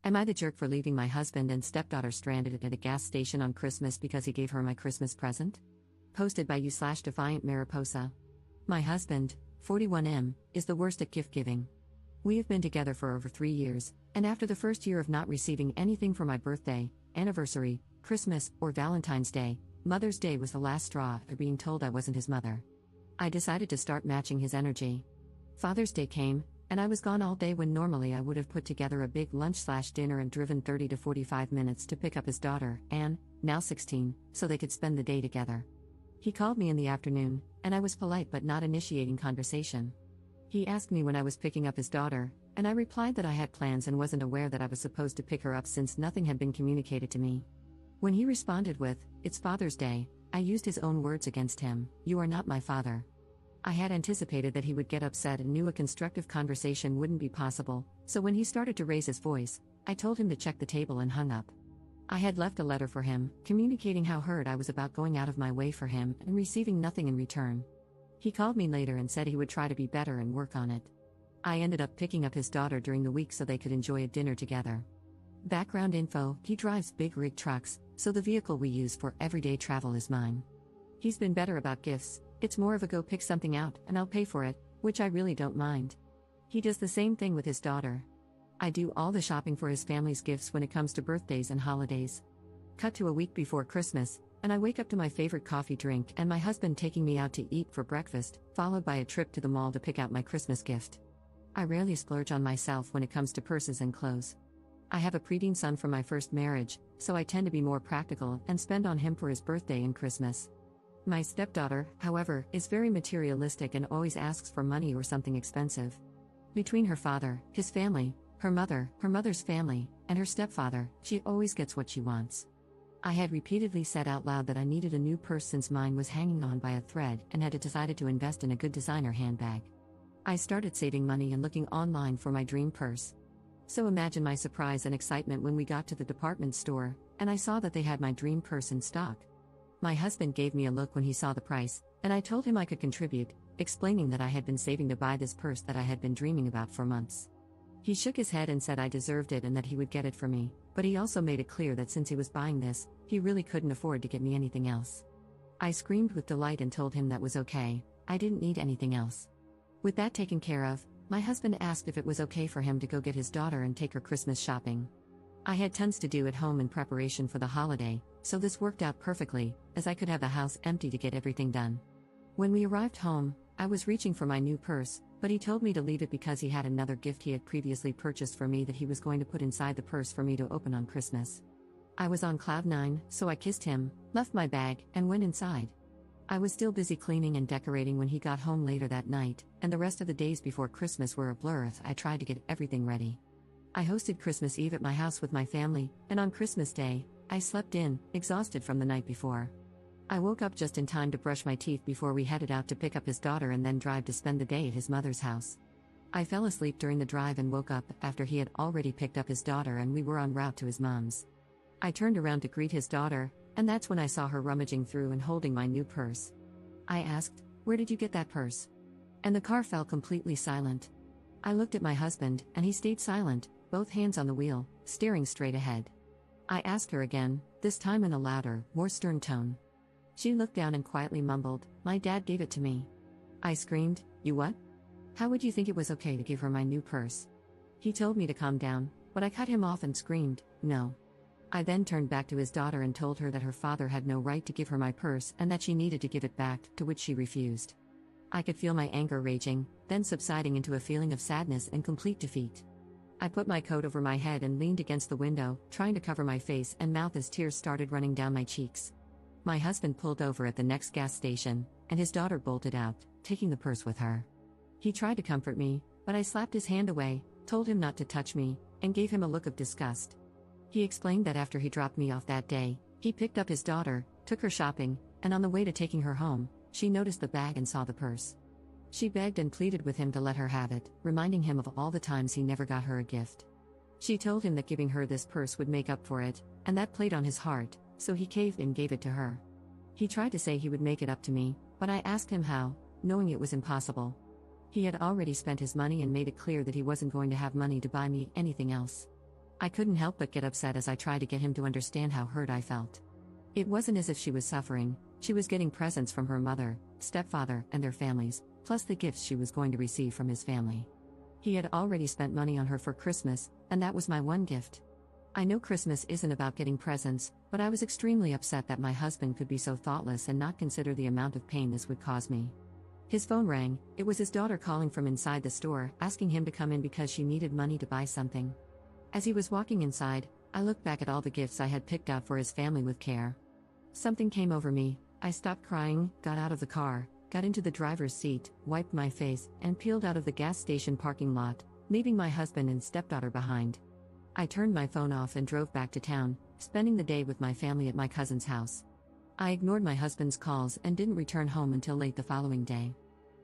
Am I the jerk for leaving my husband and stepdaughter stranded at a gas station on Christmas because he gave her my Christmas present? Posted by you/Defiant Mariposa. My husband, 41M, is the worst at gift giving. We have been together for over 3 years, and after the first year of not receiving anything for my birthday, anniversary, Christmas, or Valentine's Day, Mother's Day was the last straw after being told I wasn't his mother. I decided to start matching his energy. Father's Day came, and I was gone all day when normally I would have put together a big lunch/dinner and driven 30 to 45 minutes to pick up his daughter, Anne, now 16, so they could spend the day together. He called me in the afternoon, and I was polite but not initiating conversation. He asked me when I was picking up his daughter, and I replied that I had plans and wasn't aware that I was supposed to pick her up since nothing had been communicated to me. When he responded with, "It's Father's Day," I used his own words against him, "You are not my father." I had anticipated that he would get upset and knew a constructive conversation wouldn't be possible, so when he started to raise his voice, I told him to check the table and hung up. I had left a letter for him, communicating how hurt I was about going out of my way for him and receiving nothing in return. He called me later and said he would try to be better and work on it. I ended up picking up his daughter during the week so they could enjoy a dinner together. Background info: he drives big rig trucks, so the vehicle we use for everyday travel is mine. He's been better about gifts. It's more of a go pick something out and I'll pay for it, which I really don't mind. He does the same thing with his daughter. I do all the shopping for his family's gifts when it comes to birthdays and holidays. Cut to a week before Christmas, and I wake up to my favorite coffee drink and my husband taking me out to eat for breakfast, followed by a trip to the mall to pick out my Christmas gift. I rarely splurge on myself when it comes to purses and clothes. I have a preteen son from my first marriage, so I tend to be more practical and spend on him for his birthday and Christmas. My stepdaughter, however, is very materialistic and always asks for money or something expensive. Between her father, his family, her mother's family, and her stepfather, she always gets what she wants. I had repeatedly said out loud that I needed a new purse since mine was hanging on by a thread and had decided to invest in a good designer handbag. I started saving money and looking online for my dream purse. So imagine my surprise and excitement when we got to the department store, and I saw that they had my dream purse in stock. My husband gave me a look when he saw the price, and I told him I could contribute, explaining that I had been saving to buy this purse that I had been dreaming about for months. He shook his head and said I deserved it and that he would get it for me, but he also made it clear that since he was buying this, he really couldn't afford to get me anything else. I screamed with delight and told him that was okay, I didn't need anything else. With that taken care of, my husband asked if it was okay for him to go get his daughter and take her Christmas shopping. I had tons to do at home in preparation for the holiday, so this worked out perfectly, as I could have the house empty to get everything done. When we arrived home, I was reaching for my new purse, but he told me to leave it because he had another gift he had previously purchased for me that he was going to put inside the purse for me to open on Christmas. I was on cloud 9, so I kissed him, left my bag, and went inside. I was still busy cleaning and decorating when he got home later that night, and the rest of the days before Christmas were a blur as I tried to get everything ready. I hosted Christmas Eve at my house with my family, and on Christmas Day, I slept in, exhausted from the night before. I woke up just in time to brush my teeth before we headed out to pick up his daughter and then drive to spend the day at his mother's house. I fell asleep during the drive and woke up after he had already picked up his daughter and we were en route to his mom's. I turned around to greet his daughter, and that's when I saw her rummaging through and holding my new purse. I asked, "Where did you get that purse?" And the car fell completely silent. I looked at my husband, and he stayed silent, both hands on the wheel, staring straight ahead. I asked her again, this time in a louder, more stern tone. She looked down and quietly mumbled, "My dad gave it to me." I screamed, "You what? How would you think it was okay to give her my new purse?" He told me to calm down, but I cut him off and screamed, "No." I then turned back to his daughter and told her that her father had no right to give her my purse and that she needed to give it back, to which she refused. I could feel my anger raging, then subsiding into a feeling of sadness and complete defeat. I put my coat over my head and leaned against the window, trying to cover my face and mouth as tears started running down my cheeks. My husband pulled over at the next gas station, and his daughter bolted out, taking the purse with her. He tried to comfort me, but I slapped his hand away, told him not to touch me, and gave him a look of disgust. He explained that after he dropped me off that day, he picked up his daughter, took her shopping, and on the way to taking her home, she noticed the bag and saw the purse. She begged and pleaded with him to let her have it, reminding him of all the times he never got her a gift. She told him that giving her this purse would make up for it, and that played on his heart, so he caved and gave it to her. He tried to say he would make it up to me, but I asked him how, knowing it was impossible. He had already spent his money and made it clear that he wasn't going to have money to buy me anything else. I couldn't help but get upset as I tried to get him to understand how hurt I felt. It wasn't as if she was suffering, she was getting presents from her mother, stepfather, and their families, plus the gifts she was going to receive from his family. He had already spent money on her for Christmas, and that was my one gift. I know Christmas isn't about getting presents, but I was extremely upset that my husband could be so thoughtless and not consider the amount of pain this would cause me. His phone rang. It was his daughter calling from inside the store, asking him to come in because she needed money to buy something. As he was walking inside, I looked back at all the gifts I had picked out for his family with care. Something came over me. I stopped crying, got out of the car, got into the driver's seat, wiped my face, and peeled out of the gas station parking lot, leaving my husband and stepdaughter behind. I turned my phone off and drove back to town, spending the day with my family at my cousin's house. I ignored my husband's calls and didn't return home until late the following day.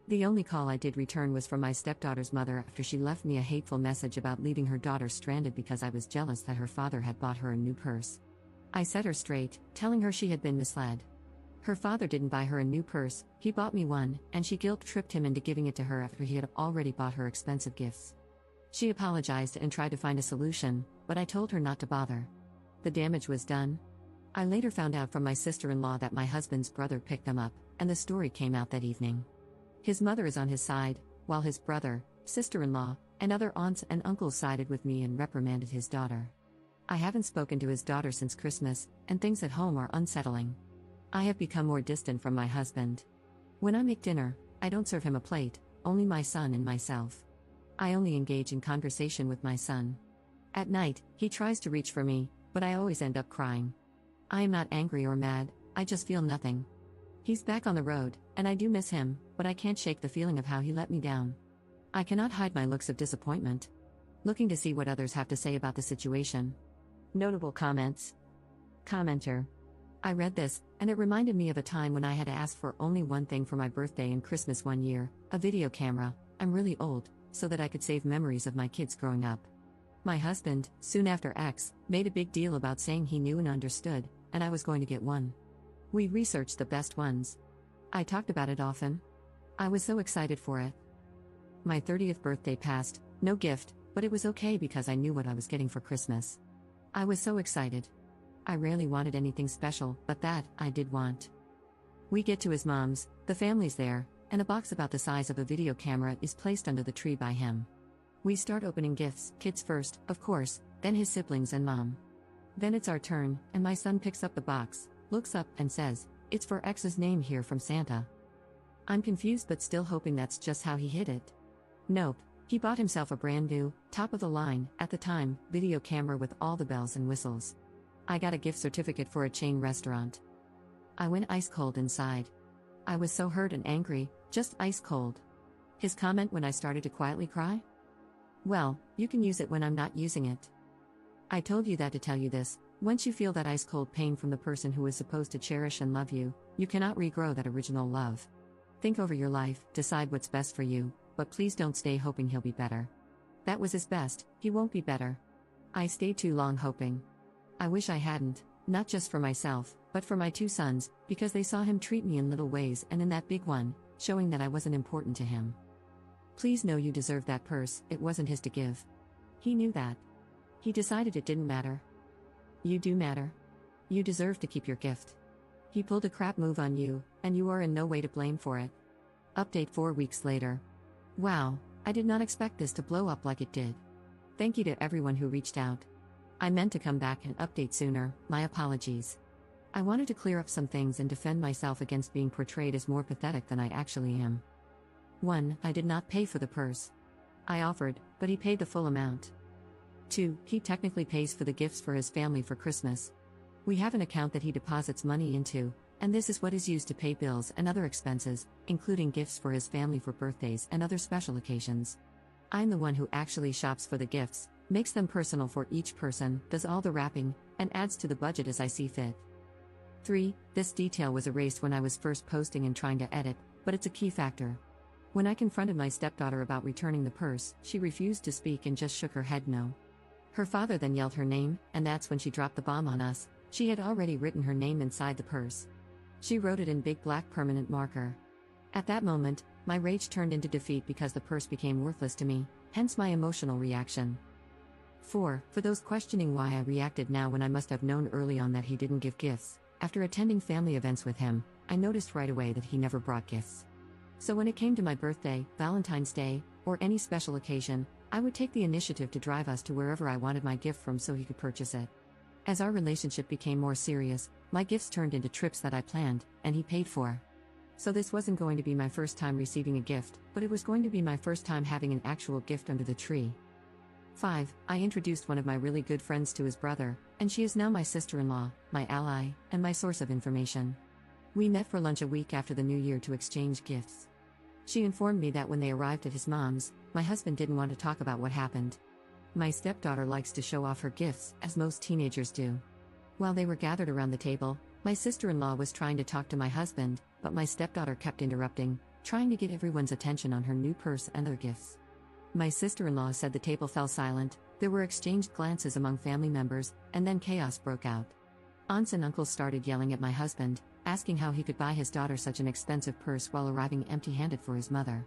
The only call I did return was from my stepdaughter's mother after she left me a hateful message about leaving her daughter stranded because I was jealous that her father had bought her a new purse. I set her straight, telling her she had been misled. Her father didn't buy her a new purse, he bought me one, and she guilt-tripped him into giving it to her after he had already bought her expensive gifts. She apologized and tried to find a solution, but I told her not to bother. The damage was done. I later found out from my sister-in-law that my husband's brother picked them up, and the story came out that evening. His mother is on his side, while his brother, sister-in-law, and other aunts and uncles sided with me and reprimanded his daughter. I haven't spoken to his daughter since Christmas, and things at home are unsettling. I have become more distant from my husband. When I make dinner, I don't serve him a plate, only my son and myself. I only engage in conversation with my son. At night, he tries to reach for me, but I always end up crying. I am not angry or mad, I just feel nothing. He's back on the road, and I do miss him, but I can't shake the feeling of how he let me down. I cannot hide my looks of disappointment. Looking to see what others have to say about the situation. Notable comments. Commenter. I read this, and it reminded me of a time when I had asked for only one thing for my birthday and Christmas one year, a video camera. I'm really old, so that I could save memories of my kids growing up. My husband, soon after X, made a big deal about saying he knew and understood, and I was going to get one. We researched the best ones. I talked about it often. I was so excited for it. My 30th birthday passed, no gift, but it was okay because I knew what I was getting for Christmas. I was so excited. I rarely wanted anything special, but that, I did want. We get to his mom's, the family's there, and a box about the size of a video camera is placed under the tree by him. We start opening gifts, kids first, of course, then his siblings and mom. Then it's our turn, and my son picks up the box, looks up, and says, "It's for X's name here from Santa." I'm confused but still hoping that's just how he hid it. Nope, he bought himself a brand new, top-of-the-line, at the time, video camera with all the bells and whistles. I got a gift certificate for a chain restaurant. I went ice cold inside. I was so hurt and angry, just ice cold. His comment when I started to quietly cry? Well, you can use it when I'm not using it. I told you that to tell you this. Once you feel that ice cold pain from the person who is supposed to cherish and love you, you cannot regrow that original love. Think over your life, decide what's best for you, but please don't stay hoping he'll be better. That was his best, he won't be better. I stayed too long hoping. I wish I hadn't, not just for myself, but for my two sons, because they saw him treat me in little ways and in that big one, showing that I wasn't important to him. Please know you deserve that purse, it wasn't his to give. He knew that. He decided it didn't matter. You do matter. You deserve to keep your gift. He pulled a crap move on you, and you are in no way to blame for it. Update 4 weeks later. Wow, I did not expect this to blow up like it did. Thank you to everyone who reached out. I meant to come back and update sooner, my apologies. I wanted to clear up some things and defend myself against being portrayed as more pathetic than I actually am. 1. I did not pay for the purse. I offered, but he paid the full amount. 2. He technically pays for the gifts for his family for Christmas. We have an account that he deposits money into, and this is what is used to pay bills and other expenses, including gifts for his family for birthdays and other special occasions. I'm the one who actually shops for the gifts, makes them personal for each person, does all the wrapping, and adds to the budget as I see fit. 3. This detail was erased when I was first posting and trying to edit, but it's a key factor. When I confronted my stepdaughter about returning the purse, she refused to speak and just shook her head no. Her father then yelled her name, and that's when she dropped the bomb on us. She had already written her name inside the purse. She wrote it in big black permanent marker. At that moment, my rage turned into defeat because the purse became worthless to me, hence my emotional reaction. 4. For those questioning why I reacted now when I must have known early on that he didn't give gifts, after attending family events with him, I noticed right away that he never brought gifts. So when it came to my birthday, Valentine's Day, or any special occasion, I would take the initiative to drive us to wherever I wanted my gift from so he could purchase it. As our relationship became more serious, my gifts turned into trips that I planned, and he paid for. So this wasn't going to be my first time receiving a gift, but it was going to be my first time having an actual gift under the tree. 5. I introduced one of my really good friends to his brother, and she is now my sister-in-law, my ally, and my source of information. We met for lunch a week after the new year to exchange gifts. She informed me that when they arrived at his mom's, my husband didn't want to talk about what happened. My stepdaughter likes to show off her gifts, as most teenagers do. While they were gathered around the table, my sister-in-law was trying to talk to my husband, but my stepdaughter kept interrupting, trying to get everyone's attention on her new purse and their gifts. My sister-in-law said the table fell silent, there were exchanged glances among family members, and then chaos broke out. Aunts and uncles started yelling at my husband, asking how he could buy his daughter such an expensive purse while arriving empty-handed for his mother.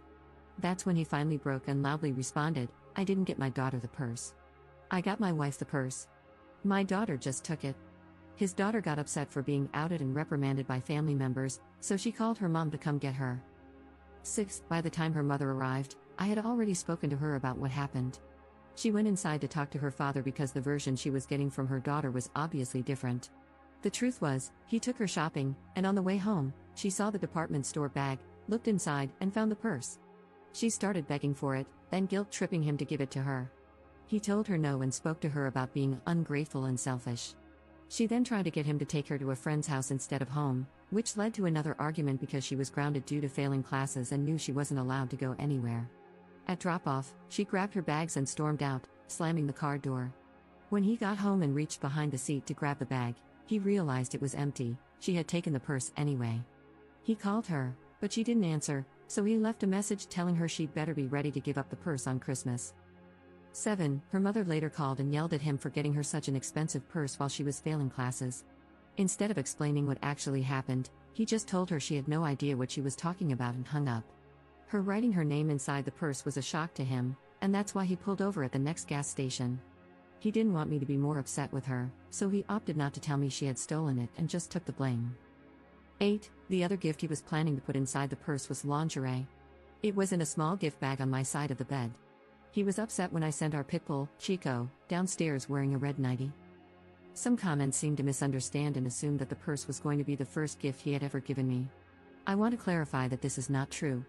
That's when he finally broke and loudly responded, "I didn't get my daughter the purse. I got my wife the purse. My daughter just took it." His daughter got upset for being outed and reprimanded by family members, so she called her mom to come get her. 6. By the time her mother arrived, I had already spoken to her about what happened. She went inside to talk to her father because the version she was getting from her daughter was obviously different. The truth was, he took her shopping, and on the way home, she saw the department store bag, looked inside, and found the purse. She started begging for it, then guilt-tripping him to give it to her. He told her no and spoke to her about being ungrateful and selfish. She then tried to get him to take her to a friend's house instead of home, which led to another argument because she was grounded due to failing classes and knew she wasn't allowed to go anywhere. At drop-off, she grabbed her bags and stormed out, slamming the car door. When he got home and reached behind the seat to grab the bag, he realized it was empty. She had taken the purse anyway. He called her, but she didn't answer, so he left a message telling her she'd better be ready to give up the purse on Christmas. 7. Her mother later called and yelled at him for getting her such an expensive purse while she was failing classes. Instead of explaining what actually happened, he just told her she had no idea what she was talking about and hung up. Her writing her name inside the purse was a shock to him, and that's why he pulled over at the next gas station. He didn't want me to be more upset with her, so he opted not to tell me she had stolen it and just took the blame. 8. The other gift he was planning to put inside the purse was lingerie. It was in a small gift bag on my side of the bed. He was upset when I sent our pit bull, Chico, downstairs wearing a red nightie. Some comments seemed to misunderstand and assume that the purse was going to be the first gift he had ever given me. I want to clarify that this is not true.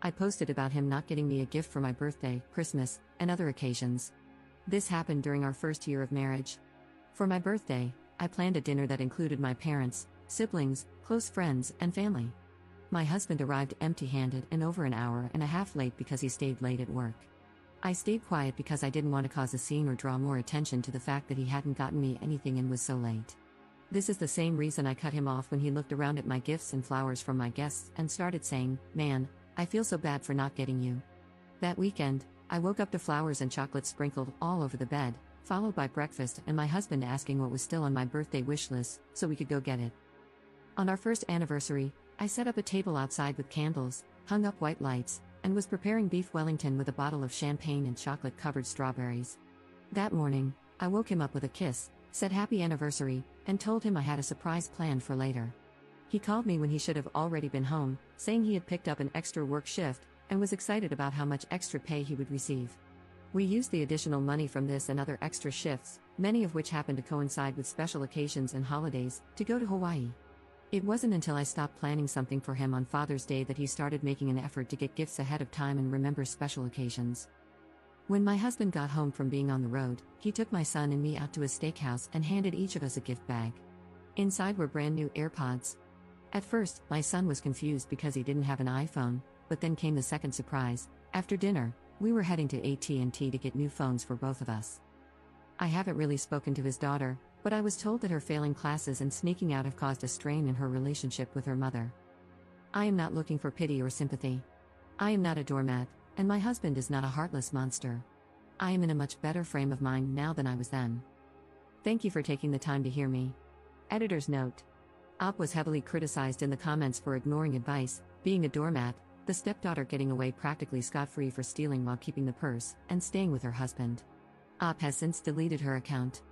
I posted about him not getting me a gift for my birthday, Christmas, and other occasions. This happened during our first year of marriage. For my birthday, I planned a dinner that included my parents, siblings, close friends, and family. My husband arrived empty-handed and over an hour and a half late because he stayed late at work. I stayed quiet because I didn't want to cause a scene or draw more attention to the fact that he hadn't gotten me anything and was so late. This is the same reason I cut him off when he looked around at my gifts and flowers from my guests and started saying, "Man, I feel so bad for not getting you." That weekend, I woke up to flowers and chocolate sprinkled all over the bed, followed by breakfast and my husband asking what was still on my birthday wish list so we could go get it. On our first anniversary, I set up a table outside with candles, hung up white lights, and was preparing beef Wellington with a bottle of champagne and chocolate-covered strawberries. That morning, I woke him up with a kiss, said happy anniversary, and told him I had a surprise planned for later. He called me when he should have already been home, saying he had picked up an extra work shift, and was excited about how much extra pay he would receive. We used the additional money from this and other extra shifts, many of which happened to coincide with special occasions and holidays, to go to Hawaii. It wasn't until I stopped planning something for him on Father's Day that he started making an effort to get gifts ahead of time and remember special occasions. When my husband got home from being on the road, he took my son and me out to a steakhouse and handed each of us a gift bag. Inside were brand new AirPods. At first, my son was confused because he didn't have an iPhone, but then came the second surprise. After dinner, we were heading to AT&T to get new phones for both of us. I haven't really spoken to his daughter, but I was told that her failing classes and sneaking out have caused a strain in her relationship with her mother. I am not looking for pity or sympathy. I am not a doormat, and my husband is not a heartless monster. I am in a much better frame of mind now than I was then. Thank you for taking the time to hear me. Editor's note. Op was heavily criticized in the comments for ignoring advice, being a doormat, the stepdaughter getting away practically scot-free for stealing while keeping the purse, and staying with her husband. AITAH has since deleted her account.